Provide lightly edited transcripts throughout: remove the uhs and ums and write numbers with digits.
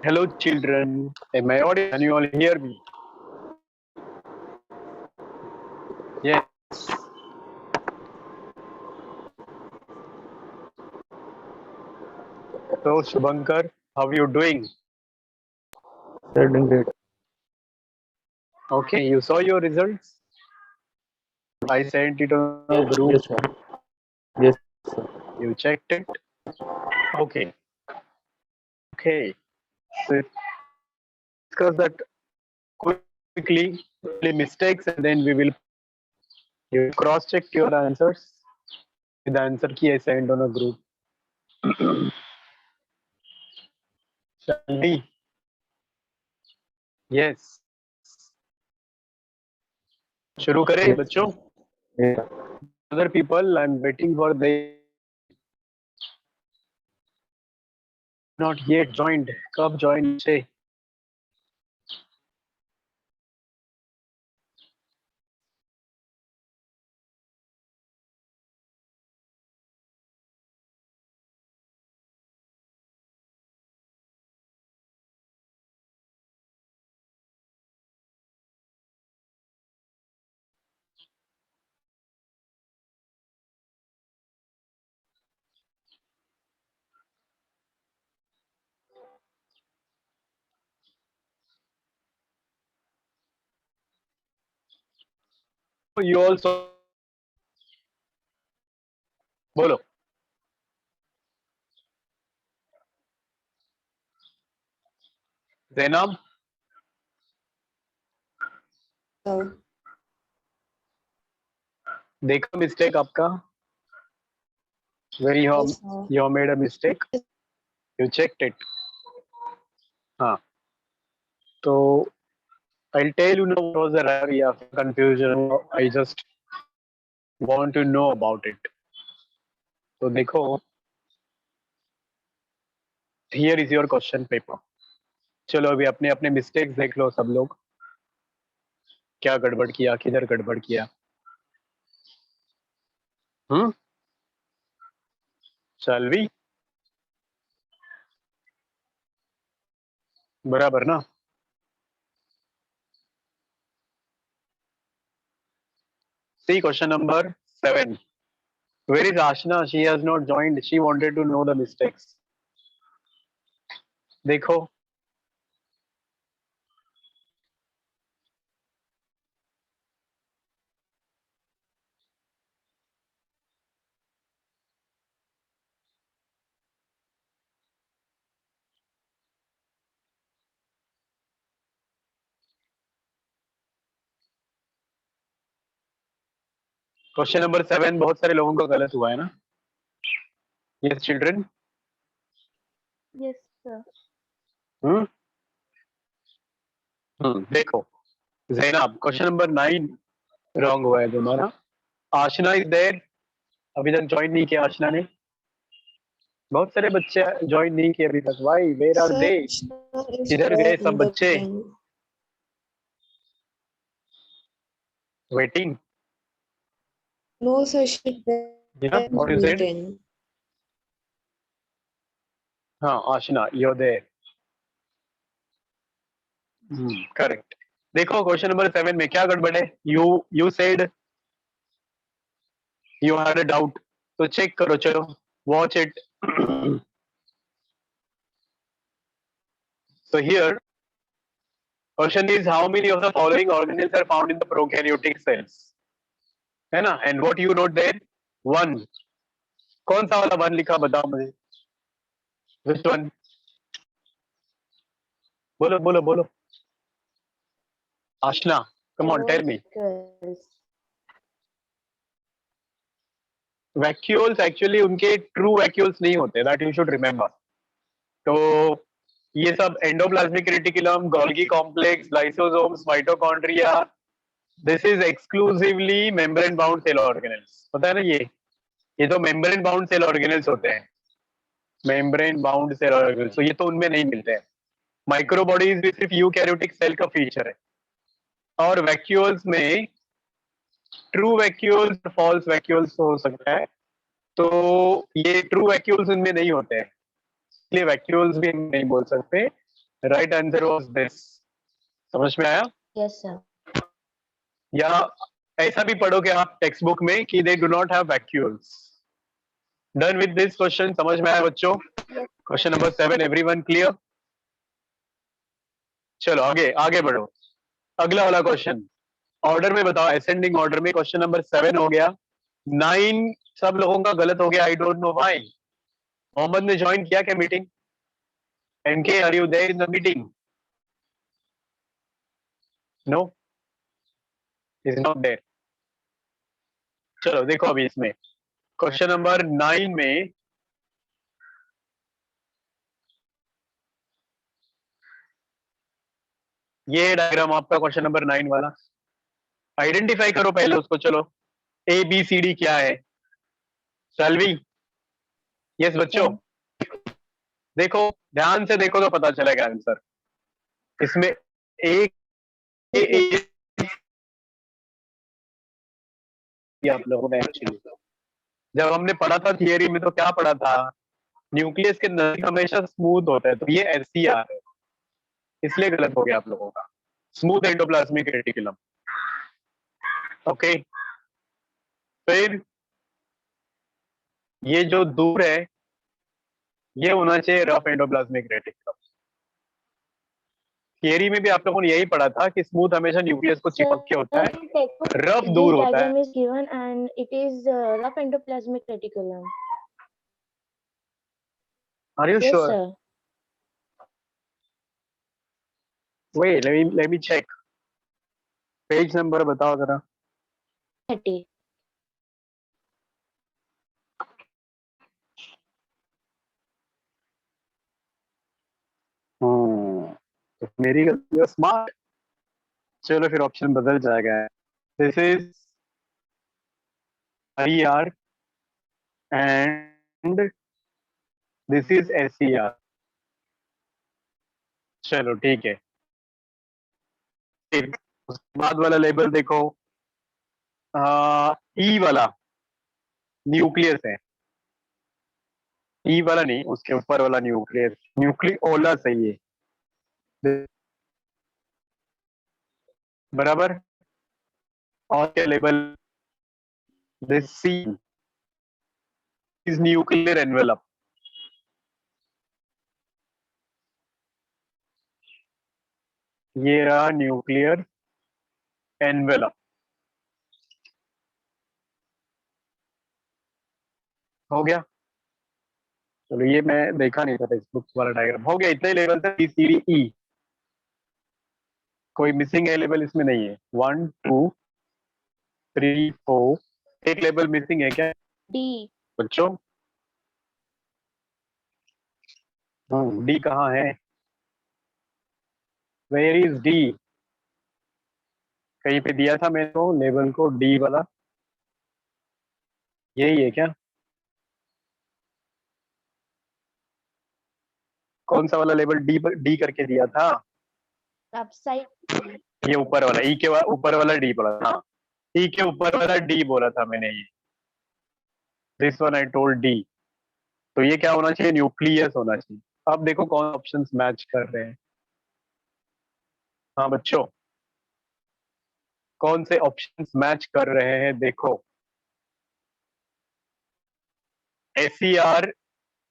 Hello, children. Am I audible? Can you all hear me? Yes. So, Shubhankar, how are you doing? They're doing great. Okay, you saw your results? I sent it on a group. Yes, sir. Yes, sir. You checked it? Okay. Okay. So, discuss that quickly, only mistakes, and then we will. You cross check your answers with the answer key I sent on a group. Shall we? Yes. शुरू करें Yes, बच्चों? yeah. Other people, I'm waiting for they not yet joined. कब join बच्चे? You also बोलो. Zainab, So, देखो mistake आपका. Where yes, sir. you have made a mistake. You checked it. हाँ. तो I'll tell you now what was the area confusion. I just want to know about it. तो देखो, here is your question paper. चलो अभी अपने अपने mistakes देख लो सब लोग. क्या गड़बड़ किया, किधर गड़बड़ किया. हम्म. Shall we? बराबर ना. See question number 7. Where is Ashna? She has not joined. She wanted to know the mistakes. देखो. क्वेश्चन नंबर 7 बहुत सारे लोगों का गलत हुआ है ना. Yes children. Yes, sir. हम्म. देखो जैनब क्वेश्चन नंबर 9 रॉन्ग हुआ है तुम्हारा. आशना इज देयर. अभी तक ज्वाइन नहीं किया आशना ने. बहुत सारे बच्चे ज्वाइन नहीं किए अभी तक. Why where are Sir, they? Krishna is किधर there गए in सब the बच्चे? meeting. Waiting. No, sir, she's there Yeah, in what the you said? meeting. हाँ आशना you're there. करेक्ट. देखो क्वेश्चन नंबर 7 में क्या गड़बड़ है. You said you had a doubt. तो चेक करो. चलो watch it. So here question is how many of the following organelles are found in the prokaryotic cells? है ना. And what you note there? 1. कौन सा वाला 1 लिखा बताओ मुझे. Which one? बोलो बोलो बोलो. Ashna, come on, tell me. Yes. Vacuoles actually उनके ट्रू वैक्यूल्स नहीं होते. That you should remember. तो ये सब endoplasmic reticulum, Golgi complex, lysosomes, mitochondria, this is exclusively membrane bound cell organelles. पता है ना. ये तो मेम्ब्रेन बाउंड सेल ऑर्गेनेल्स होते हैं. Membrane bound cell organelles. तो ये तो उनमें नहीं मिलते हैं. माइक्रोबॉडीज भी सिर्फ यूकैरियोटिक सेल का फीचर है. और वैक्यूल्स में ट्रू वैक्यूल्स, फॉल्स वैक्यूल्स हो सकता है. तो ये ट्रू वैक्यूल्स इनमें नहीं होते हैं. इसलिए वैक्यूल्स भी नहीं बोल सकते. Right answer was this. समझ में आया? Yes, sir. या ऐसा भी पढ़ोगे आप टेक्स्ट बुक में कि they do not have vacuoles. Done with this question? समझ में आया बच्चों? Yes. Question number 7 everyone clear? चलो आगे आगे बढ़ो। अगला वाला क्वेश्चन ऑर्डर में बताओ, असेंडिंग ऑर्डर में। क्वेश्चन नंबर 7 हो गया। 9 सब लोगों का गलत हो गया, I don't know why. Mohammed ने ज्वाइन किया क्या meeting? NK are you there in the meeting? No, is not there. चलो देखो अभी इसमें क्वेश्चन नंबर 9 में ये डायग्राम आपका क्वेश्चन नंबर 9 वाला। आइडेंटिफाई करो पहले उसको। चलो ए बी सी डी क्या है? साल्वी? यस बच्चों, देखो ध्यान से देखो तो पता चलेगा आंसर। इसमें एक आप लोगों ने एक्चुअली जब हमने पढ़ा था थियरी में तो क्या पढ़ा था? न्यूक्लियस के नजदीक हमेशा स्मूथ होता है, तो ये एससीआर है, इसलिए गलत हो गया आप लोगों का। Smooth endoplasmic reticulum. ओके, फिर ये जो दूर है ये होना चाहिए रफ एंडोप्लाज्मिक रेटिकुलम। थियरी में भी आप लोगों ने यही पढ़ा था कि स्मूथ हमेशा न्यूक्लियस को चिपक के होता है, रफ This दूर होता है। diagram is given and it is rough endoplasmic reticulum. Are you Yes, sure? sir. Wait let me check. Page number बताओ जरा। 30. तो मेरी गलती स्मार्ट। चलो फिर ऑप्शन बदल जाएगा। This is IR and this is SCR। चलो ठीक है। फिर उसके बाद वाला लेबल देखो, ई वाला न्यूक्लियस है। ई वाला नहीं, उसके ऊपर वाला न्यूक्लियस, न्यूक्लियोलस सही है बराबर। और क्या label? This C is nuclear envelope. ये रहा न्यूक्लियर एनवेलप। हो गया। चलो ये मैं देखा नहीं था टेक्स्ट बुक वाला डायग्राम। हो गया, इतने ही लेवल थे, BCDE। कोई मिसिंग है लेवल इसमें? नहीं है। 1 2 3 4। एक लेवल मिसिंग है क्या D. बच्चों? डी कहाँ है? Where is D? कहीं पे दिया था मैंने तो लेवल को डी वाला, यही है क्या? कौन सा वाला लेवल डी डी करके दिया था? Upside. ये ऊपर वाला ई के ऊपर वाला डी बोला था। ई के ऊपर वाला डी बोला था मैंने। ये this one I told D. तो ये क्या होना चाहिए? न्यूक्लियस होना चाहिए। अब देखो कौन ऑप्शंस मैच कर रहे हैं। हाँ बच्चों, कौन से ऑप्शंस मैच कर रहे हैं देखो। SCR,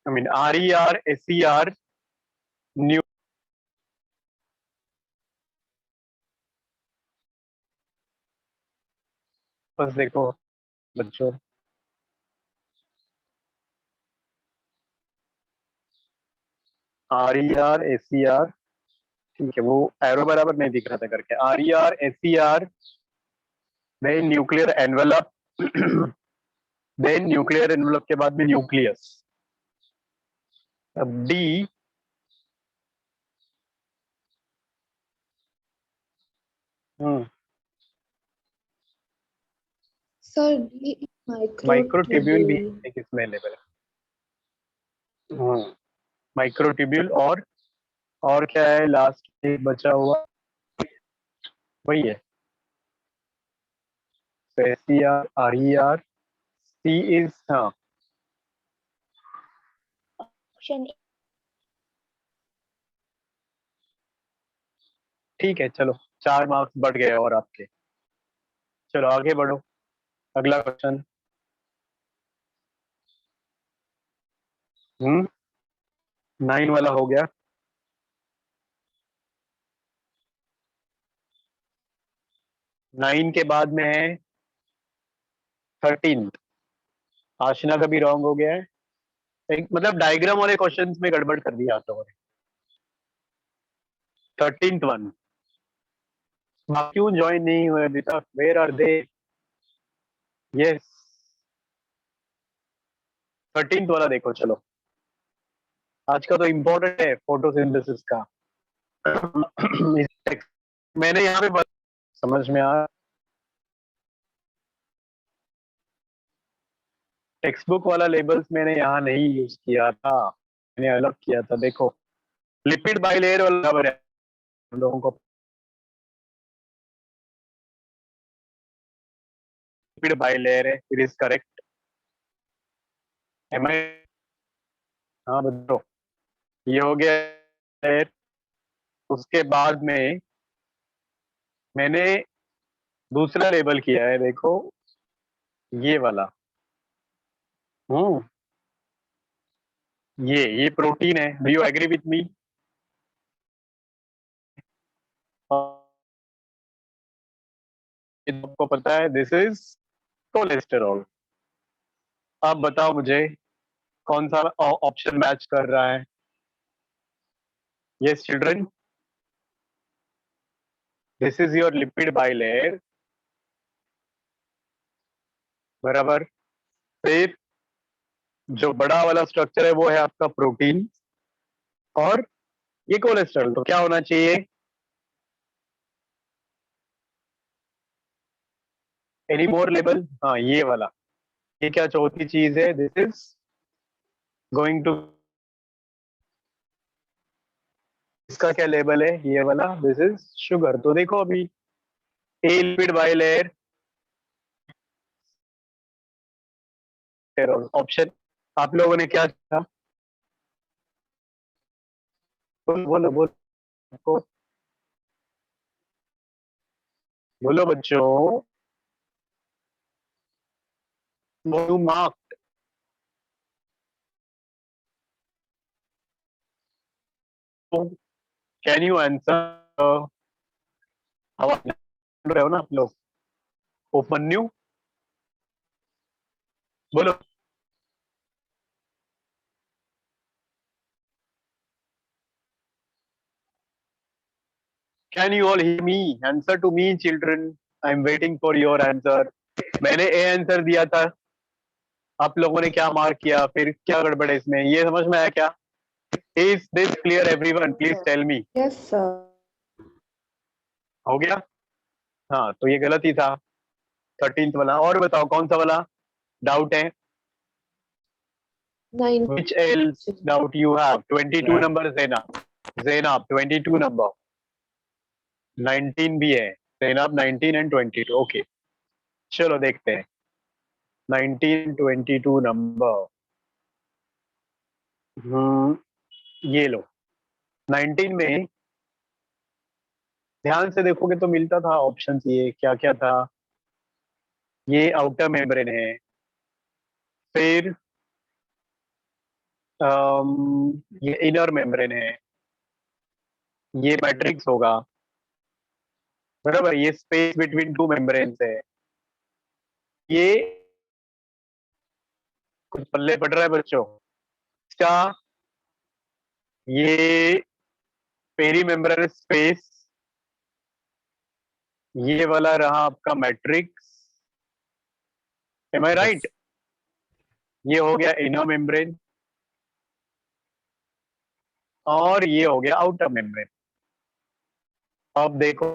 I mean RER SCR new. बस देखो बच्चों, RER SCR, ठीक है, वो एरो बराबर नहीं दिख रहा था करके। RER SCR then nuclear envelope, then nuclear envelope के बाद भी न्यूक्लियस। अब D, Sir, D is microtubule भी microtubule. एक इसमें लेवल है। माइक्रोट्यूब्यूल और क्या है लास्ट एक बचा हुआ? वही है। SCR RER C इज, हाँ Option A. ठीक है, चलो 4 मार्क्स बढ़ गए और आपके। चलो आगे बढ़ो, अगला क्वेश्चन। 9 वाला हो गया। 9 के बाद में है 13। आशना का भी रॉन्ग हो गया है। एक मतलब डायग्राम वाले क्वेश्चंस में गड़बड़ कर दिया आप लोगों ने। 13th वन, क्यों ज्वाइन नहीं हुए अभी तक? Where are they? Yes, 13th वाला देखो। चलो आज का तो इम्पोर्टेंट है फोटोसिंथेसिस का। मैंने यहाँ पे समझ में आ, टेक्स्ट बुक वाला लेबल्स मैंने यहाँ नहीं यूज किया था, मैंने अलग किया था। देखो लिपिड बाइलेयर वाला बराबर है हम लोगों को। लिपिड बाइलेयर है, इट इज करेक्ट। एम आई? हाँ बताओ, ये हो गया layer। उसके बाद में मैंने दूसरा लेबल किया है, देखो ये वाला। हम्म ये प्रोटीन है। Do you agree with me? आपको पता है दिस इज कोलेस्टेरॉल। अब बताओ मुझे कौन सा ऑप्शन मैच कर रहा है? Yes children, this is your lipid bilayer, बराबर। फिर जो बड़ा वाला स्ट्रक्चर है वो है आपका प्रोटीन, और ये कोलेस्ट्रॉल। तो क्या होना चाहिए? Any more label? हाँ ये वाला। ये क्या चौथी चीज है? दिस इज गोइंग टू, इसका क्या लेबल है? ये वाला, दिस इज शुगर। तो देखो अभी ए लिपिड बाइलेयर ऑप्शन, आप लोगों ने क्या था? बोलो बोलो बोलो बोलो बच्चों, बोलो मार्क। Can you answer? रहे हो ना आप लोग? ओपन न्यू, बोलो। Can you all hear me? Answer to me children, I am waiting for your answer. मैंने ए आंसर दिया था, आप लोगों ने क्या मार्क किया? फिर क्या गड़बड़ है इसमें? ये समझ में आया क्या? Is this clear everyone? Please tell me. Yes sir. हो गया? हाँ तो ये गलत ही था 13th वाला। और बताओ कौन सा वाला डाउट है? 9 Which else doubt you have? 22 number Zainab, Zainab 22 number, 19 भी है Zainab, 19 and 22। ओके चलो देखते हैं 19 22 नंबर। ये लो 19 में ध्यान से देखोगे तो मिलता था ऑप्शन। ये क्या क्या था? ये आउटर मेम्ब्रेन है, फिर ये इनर मेम्ब्रेन है, ये मैट्रिक्स होगा, बराबर। ये स्पेस बिटवीन टू मेम्ब्रेन्स है। ये कुछ पल्ले पड़ रहा है बच्चों इसका? ये पेरी मेम्ब्रेनस स्पेस, ये वाला रहा आपका मैट्रिक्स। एम आई राइट? ये हो गया इनर मेम्ब्रेन, और ये हो गया आउटर मेम्ब्रेन। अब देखो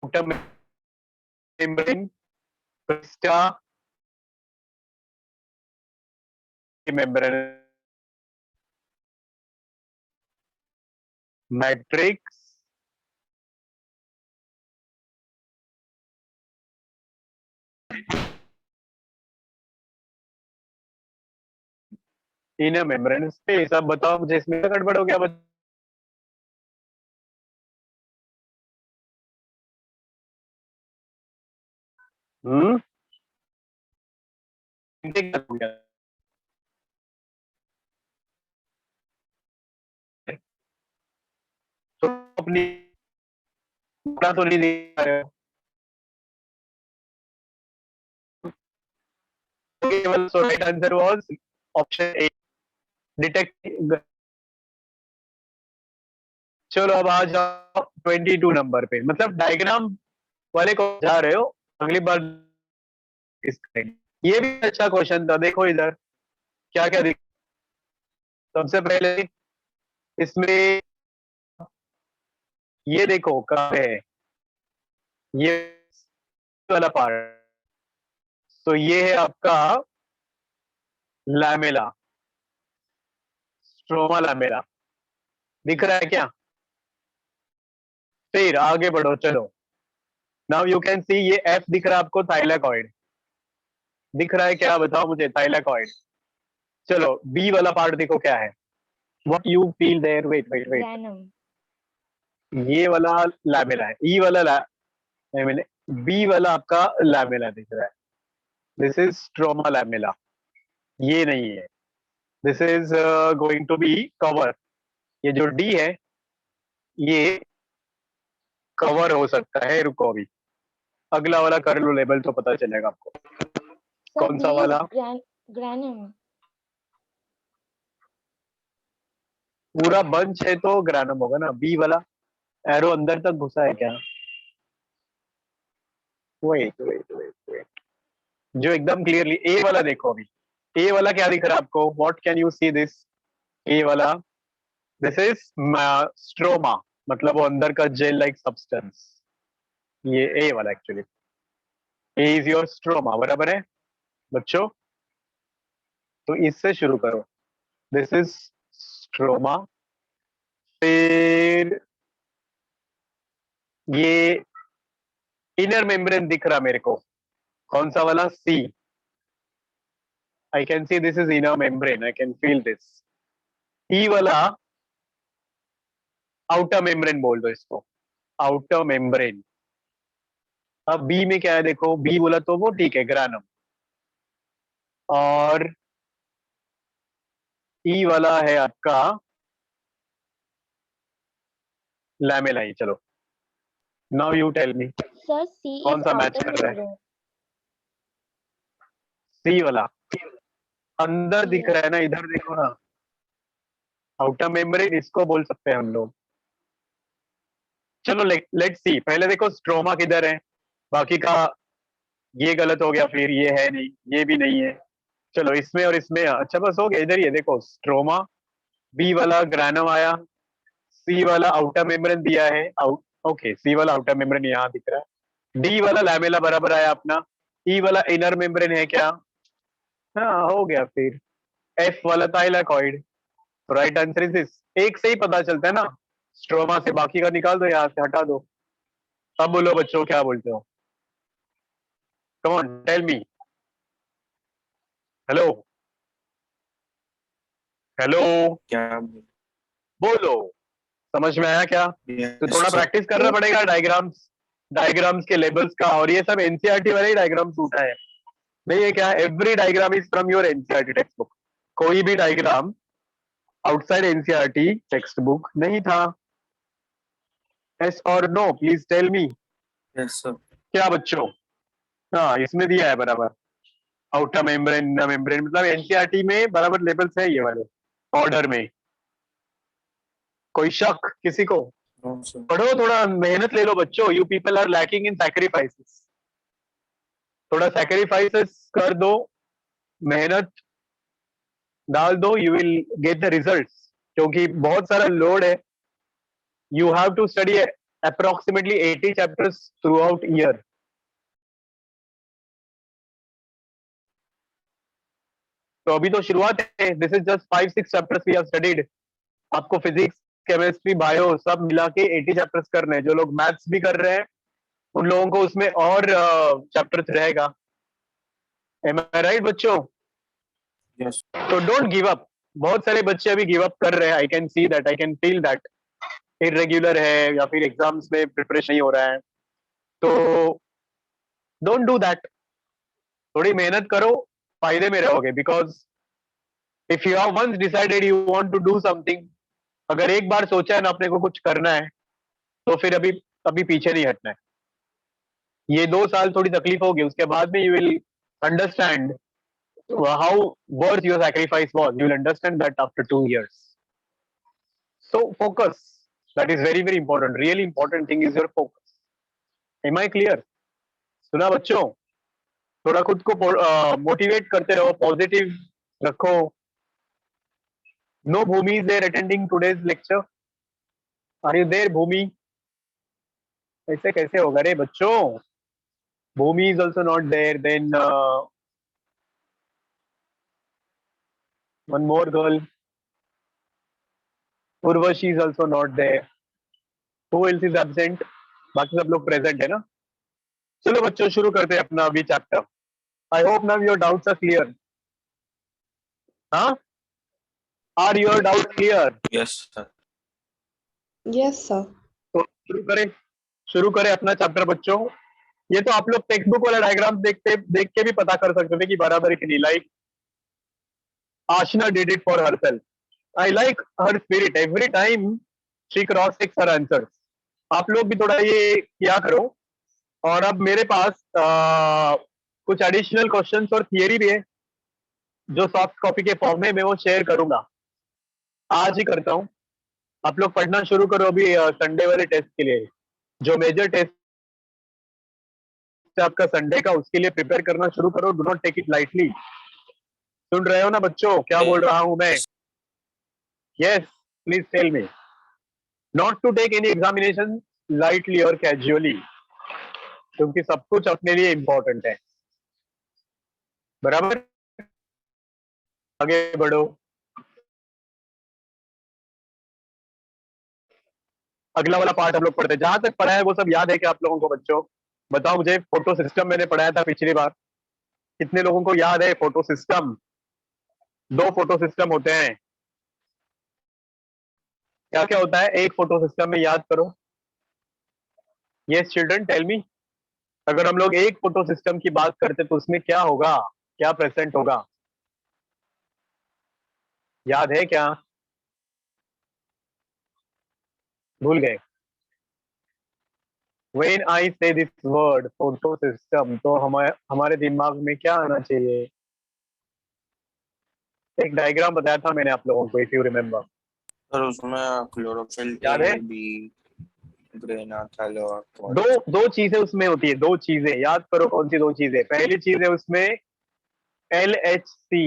outer membrane, Crysta membrane, matrix, inner membrane space. अब बताओ मुझे इसमें क्या गड़बड़ हो गया? हम्म intake हो गया। तो अपनी पूरा तो नहीं देख पा रहे हो, केवल so right answer was option A, detect. चलो अब आ जाओ 22 नंबर पे, मतलब डायग्राम वाले को जा रहे हो, अगली बार इस ये भी अच्छा क्वेश्चन था। देखो इधर क्या क्या दिख, सबसे पहले इसमें ये देखो कहाँ पे है ये वाला पार्ट, तो ये है आपका लैमेला, स्ट्रोमा लैमेला, दिख रहा है क्या? फिर आगे बढ़ो, चलो नाउ यू कैन सी, ये एफ दिख रहा है आपको, थाइलैकॉइड दिख रहा है क्या? बताओ मुझे, थाइलैकॉइड। चलो बी वाला पार्ट देखो क्या है, what you feel there, wait wait wait, Granum. ये वाला लैमेला है, ई वाला लैमेला, बी वाला आपका लैमेला दिख रहा है, दिस इज स्ट्रोमा लैमेला, ये नहीं है, this is going to be cover, ये जो डी है ये कवर हो सकता है, रुको अभी अगला वाला कर लो लेबल तो पता चलेगा आपको। Sir, कौन B सा is वाला? Granum. पूरा बंच है तो ग्रानम होगा ना, बी वाला एरो अंदर तक घुसा है क्या? वेट वेट वेट वेट, जो एकदम क्लियरली ए वाला देखो अभी, ए वाला क्या दिख रहा है आपको, what can you see this, A वाला, दिस इज स्ट्रोमा, मतलब वो अंदर का जेल लाइक सब्सटेंस, ये ए वाला actually, A is your stroma, बराबर है बच्चों? तो इससे शुरू करो, दिस इज स्ट्रोमा, फिर ये इनर मेम्ब्रेन दिख रहा मेरे को, कौन सा वाला? See, I can see this is inner membrane, I can feel this, E वाला आउटर मेम्ब्रेन बोल दो इसको, आउटर मेम्ब्रेन। अब बी में क्या है देखो, बी बोला तो वो ठीक है ग्रानम, और ई वाला है आपका लैमेलाई। चलो now you tell me Sir, C कौन is सा मैच outer कर रहा है, membrane. सी वाला अंदर दिख Yes. रहा है ना, इधर देखो ना, आउटर मेम्ब्रेन इसको बोल सकते हैं हम लोग। चलो लेट सी, पहले देखो स्ट्रोमा किधर है, बाकी का ये गलत हो गया, फिर ये है नहीं, ये भी नहीं है, चलो इसमें और इसमें, अच्छा बस हो गया, इधर ही है देखो स्ट्रोमा, बी वाला ग्रानम आया, सी वाला आउटर मेम्ब्रेन दिया है, आउट, ओके सी वाला आउटर मेम्ब्रेन यहाँ दिख रहा है, डी वाला लैमेला बराबर आया अपना, ई वाला इनर मेम्ब्रेन है क्या? हाँ हो गया, फिर एफ वाला थाइलैकॉइड, तो राइट आंसर इज दिस, एक से ही पता चलता है ना, स्ट्रोमा से, बाकी का निकाल दो, यहाँ से हटा दो। अब बोलो बच्चों क्या बोलते हो, come on tell me, hello hello, क्या? बोलो, समझ में आया क्या? तो थोड़ा प्रैक्टिस करना पड़ेगा डायग्राम्स, डायग्राम्स के लेबल्स का, और ये सब एनसीईआरटी वाले ही डायग्राम्स उठा है, नहीं ये क्या, every diagram is from your NCERT text book, कोई भी diagram outside NCERT text book नहीं था। यस और no, please tell me, yes sir. क्या बच्चों? हाँ इसमें दिया है बराबर, आउटर मेम्ब्रेन इनर मेम्ब्रेन, मतलब एनसीईआरटी में बराबर लेबल्स है ये वाले ऑर्डर में, कोई शक किसी को? No sir. पढ़ो, थोड़ा मेहनत ले लो बच्चों, you people are lacking in sacrifices, थोड़ा सैक्रिफाइसेस कर दो, मेहनत डाल दो, you will get the results, क्योंकि बहुत सारा लोड है, you have to study approximately 80 chapters throughout year. तो अभी तो शुरुआत है, this is just 5-6 chapters we have studied, आपको फिजिक्स केमिस्ट्री बायो सब मिला के 80 चैप्टर्स करने हैं, जो लोग मैथ्स भी कर रहे हैं उन लोगों को उसमें और चैप्टर्स रहेगा, एम आई राइट बच्चों? यस। तो डोंट गिव अप, बहुत सारे बच्चे अभी गिव अप कर रहे हैं, आई can see that, I can feel that, irregular है या फिर एग्जाम्स में प्रिपरेशन नहीं हो रहा है, तो डोंट डू दैट, थोड़ी मेहनत करो, फायदे में रहोगे। Because if you have once decided you want to do something, अगर एक बार सोचा है ना अपने को कुछ करना है, तो फिर अभी कभी पीछे नहीं हटना है। ये 2 साल थोड़ी तकलीफ होगी, उसके बाद में you will understand how worth your sacrifice was. You will understand that after 2 years. So focus, that is very very important. Really important thing is your focus. Am I clear? सुना बच्चों? थोड़ा खुद को मोटिवेट करते रहो, positive रखो। No Bhumi is there attending today's lecture. Are you there Bhumi? ऐसे कैसे होगा रे बच्चों? Bhumi is also not there. Then one more girl, Urvashi is also not there. Who else is absent? बाकी सब लोग प्रेजेंट है ना? चलो बच्चों शुरू करते हैं अपना अभी chapter. I hope now your doubts are clear. हाँ, are your doubt clear? Yes, sir. Yes, sir. तो शुरू करें अपना चैप्टर बच्चों। ये तो आप लोग टेक्स्ट बुक वाला डायग्राम देख के भी पता कर सकते थे कि बराबर है कि नहीं। Like Aashna did it for herself. I like her spirit. Every time she cross checks her answers. आप लोग भी थोड़ा ये किया करो। और अब मेरे पास कुछ एडिशनल क्वेश्चंस और थियरी भी है, जो सॉफ्ट कॉपी के फॉर्म में मैं वो शेयर करूंगा। आज ही करता हूँ। आप लोग पढ़ना शुरू करो अभी संडे वाले टेस्ट के लिए। जो मेजर टेस्ट है आपका संडे का, उसके लिए प्रिपेयर करना शुरू करो। Do not take it lightly. सुन रहे हो ना बच्चों क्या बोल रहा हूं मैं? Yes, please tell me. Not to take any examination lightly और कैजुअली, क्योंकि सब कुछ अपने लिए इंपॉर्टेंट है। बराबर? आगे बढ़ो। अगला वाला पार्ट हम लोग पढ़ते हैं। जहां तक पढ़ा है वो सब याद है क्या आप लोगों को बच्चों? बताओ मुझे। फोटो सिस्टम मैंने पढ़ाया था पिछली बार। कितने लोगों को याद है फोटो सिस्टम? 2 फोटो सिस्टम होते हैं। क्या क्या होता है एक फोटो सिस्टम में? याद करो। Yes children, tell me. अगर हम लोग एक फोटो सिस्टम की बात करते तो उसमें क्या होगा, क्या प्रेजेंट होगा? याद है क्या? भूल गए? When I say this word photo system, तो हमारे दिमाग में क्या आना चाहिए? एक डायग्राम बताया था मैंने आप लोगों को, इफ यू रिमेम्बर। सर उसमें क्लोरोफिल याद है? ए बी ग्रेन थैलो। दो चीजें उसमें होती है। 2 चीजें याद करो। कौन सी 2 चीजें? पहली चीज है उसमें LHC।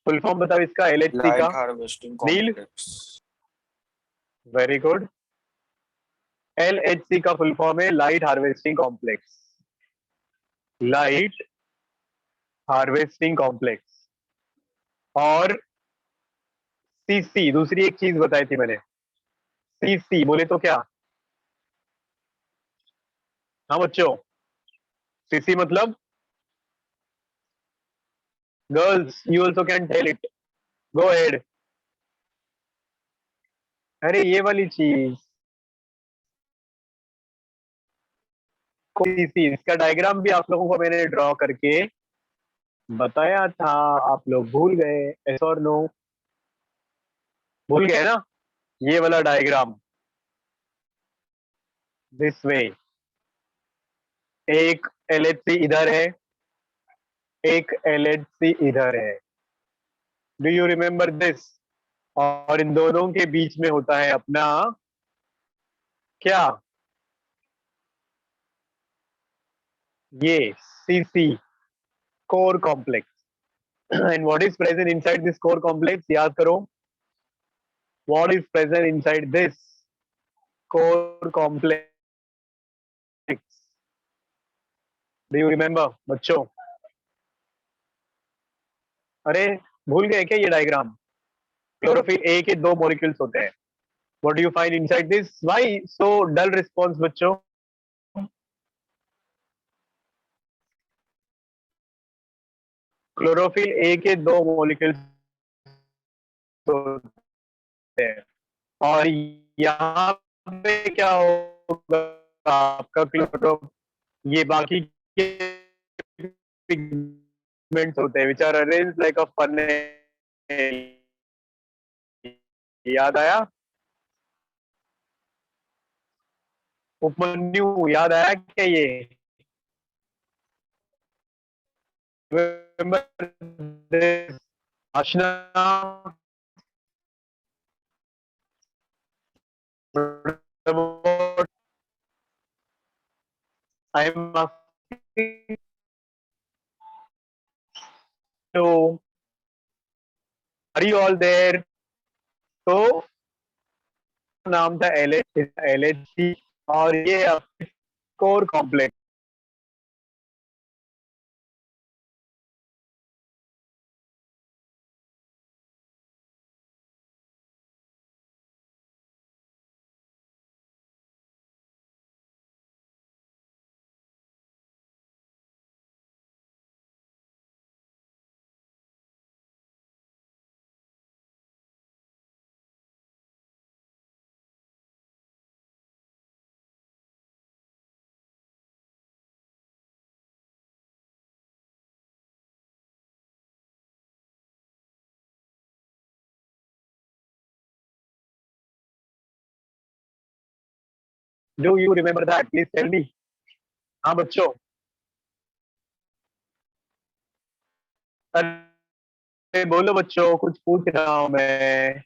फुल फॉर्म बताओ इसका LHC का। लाइट हार्वेस्टिंग नील? कॉम्प्लेक्स। Very good. LHC का फुल फॉर्म है light harvesting complex. Light harvesting complex. और CC, दूसरी एक चीज बताई थी मैंने। CC बोले तो क्या? हाँ बच्चों, CC मतलब? Girls you also can tell it. Go ahead। अरे ये वाली चीज CC, इसका डायग्राम भी आप लोगों को मैंने ड्रॉ करके बताया था। आप लोग भूल गए? यस और नो? भूल गए ना? ये वाला डायग्राम दिस वे। एक LHC इधर है, एक LHC इधर है। Do you remember this? और इन दोनों के बीच में होता है अपना क्या? ये CC, core complex. And what is present inside this core complex? याद करो। What is present inside this core complex? Do you remember बच्चों? अरे भूल गए क्या ये डायग्राम? क्लोरोफिल ए के 2 मॉलिक्यूल्स होते हैं। What do you find inside this? Why so dull response बच्चों? क्लोरोफिल ए के 2 मॉलिक्यूल्स होते हैं। और यहाँ पे क्या होगा आपका क्लोरो, ये बाकी के पिगमेंट्स होते हैं, which are arranged like a funnel. याद आया? उपमन्यु याद आया क्या ये? Remember this? Ashna, I'm asking you, are you all there? तो नाम था LHC और ये core complex. Do you remember that? Please tell me. हाँ बच्चों. अरे बोलो बच्चों, कुछ पूछ रहा हूँ मैं.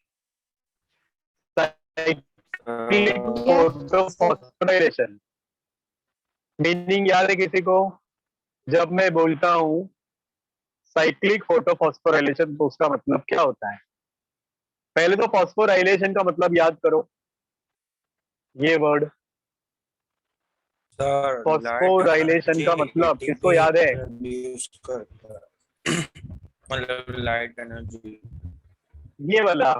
फोटोफॉस्फोराइलेशन मीनिंग याद है किसी को? जब मैं बोलता हूँ साइक्लिक फोटोफॉस्फोराइलेशन तो उसका मतलब क्या होता है? पहले तो फॉस्फोराइलेशन का मतलब याद करो. ये वर्ड सर फॉस्फोराइलेशन का मतलब किसको याद है? मतलब लाइट एनर्जी. ये वाला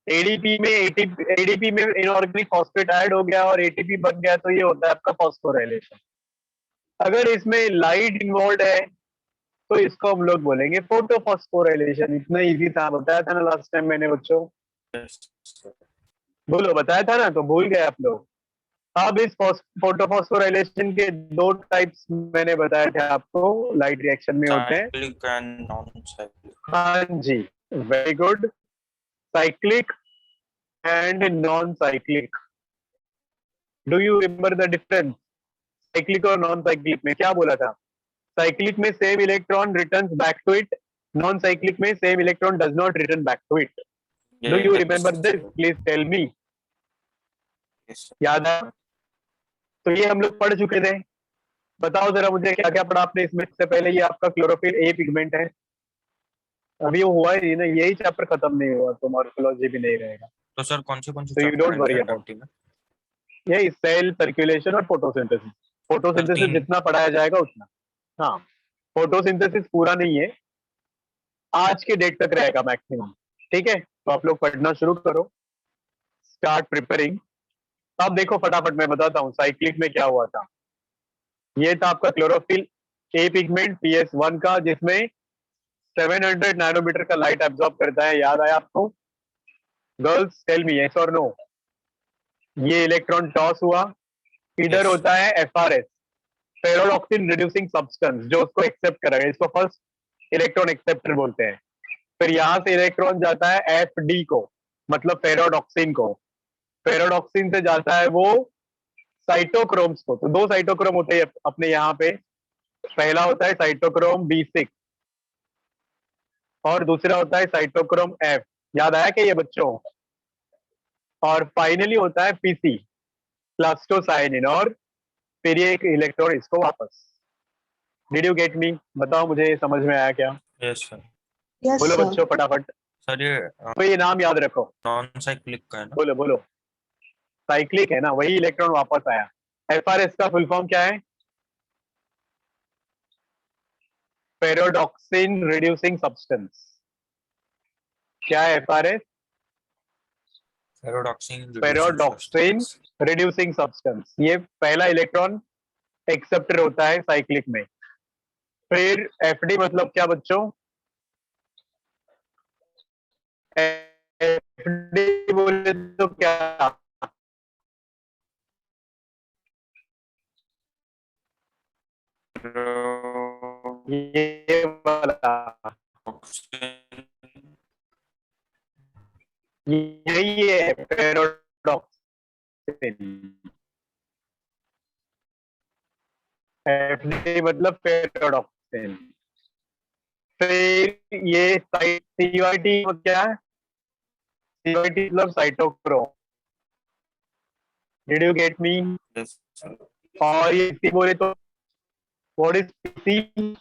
एडीपी में इनऑर्गेनिक फॉस्फेट ऐड हो गया और एटीपी बन गया, तो ये होता है आपका फॉस्फोराइलेशन. अगर इसमें लाइट इन्वॉल्व है तो इसको हम लोग बोलेंगे फोटोफॉस्फोराइलेशन. इतना इजी था, बताया था ना लास्ट टाइम मैंने बच्चों. बोलो, बताया था ना, तो भूल गए आप लोग. अब इस फोटोफॉस्फोराइलेशन के दो टाइप्स मैंने बताए थे आपको, लाइट रिएक्शन में होते हैं. Cyclic and non cyclic. हाँ जी, very good. Cyclic and non cyclic. Do you remember the difference? Cyclic और नॉन साइक्लिक में क्या बोला था? साइक्लिक में same electron returns back to it, non cyclic में same electron does not return back to it. Do you remember this? Please tell me. याद है? तो ये हम लोग पढ़ चुके थे. बताओ जरा मुझे, क्या क्या पढ़ा आपने इसमें से पहले? ये आपका क्लोरोफिल ए पिगमेंट है. अभी वो हुआ ही नहीं ना, यही चैप्टर खत्म नहीं हुआ तो मॉर्फोलॉजी भी नहीं रहेगा. तो सर कौन से तो यू डोंट वरी अबाउट में? ये सेल सर्कुलेशन और फोटोसिंथेसिस. फोटोसिंथेसिस जितना पढ़ाया जाएगा उतना. हाँ, फोटोसिंथेसिस पूरा नहीं है, आज के डेट तक रहेगा मैक्सिमम. ठीक है, तो आप लोग पढ़ना शुरू करो. Start preparing. अब देखो फटाफट मैं बताता हूँ साइक्लिक में क्या हुआ था. ये था आपका क्लोरोफिल ए पिगमेंट PS1 का, जिसमें 700 नैनोमीटर का लाइट एब्जॉर्ब करता है. याद आया आपको? गर्ल्स टेल मी यस और नो. ये इलेक्ट्रॉन टॉस हुआ. इधर Yes. होता है FRS, फेरोडॉक्सिन रिड्यूसिंग सब्सटेंस, जो उसको एक्सेप्ट करेगा. इसको फर्स्ट इलेक्ट्रॉन एक्सेप्टर बोलते हैं. फिर यहाँ से इलेक्ट्रॉन जाता है FD को, मतलब फेरोडॉक्सिन को. फेरोडॉक्सिन से जाता है वो साइटोक्रोम्स को. तो दो साइटोक्रोम होते हैं अपने यहाँ पे. पहला होता है साइटोक्रोम B6 और दूसरा होता है साइटोक्रोम F. याद आया क्या ये बच्चों? और फाइनली होता है PC, प्लास्टोसाइनिन. और फिर ये एक इलेक्ट्रॉन इसको वापस. Did you get me? बताओ मुझे समझ में आया क्या? Yes sir. Yes, बोलो sir. बच्चों फटाफट. सर ये तो ये नाम याद रखो. नॉन साइक्लिक का है ना? बोलो बोलो. साइक्लिक है ना, वही इलेक्ट्रॉन वापस आया. FRS का फुल फॉर्म क्या है? फेरोडॉक्सिन रिड्यूसिंग सब्सटेंस. क्या है FRS? फेरोडॉक्सिन reducing substance. ये पहला इलेक्ट्रॉन एक्सेप्टर होता है साइक्लिक में. फिर FD मतलब क्या बच्चों? FD बोले तो क्या? यही है पैराडॉक्सिन। एफडी मतलब पैराडॉक्सिन। फिर ये सीवाईटी क्या है? सीवाईटी मतलब cytochrome. Did you get me? Yes, sir. और ये बोले तो व्हाट इज पीसी?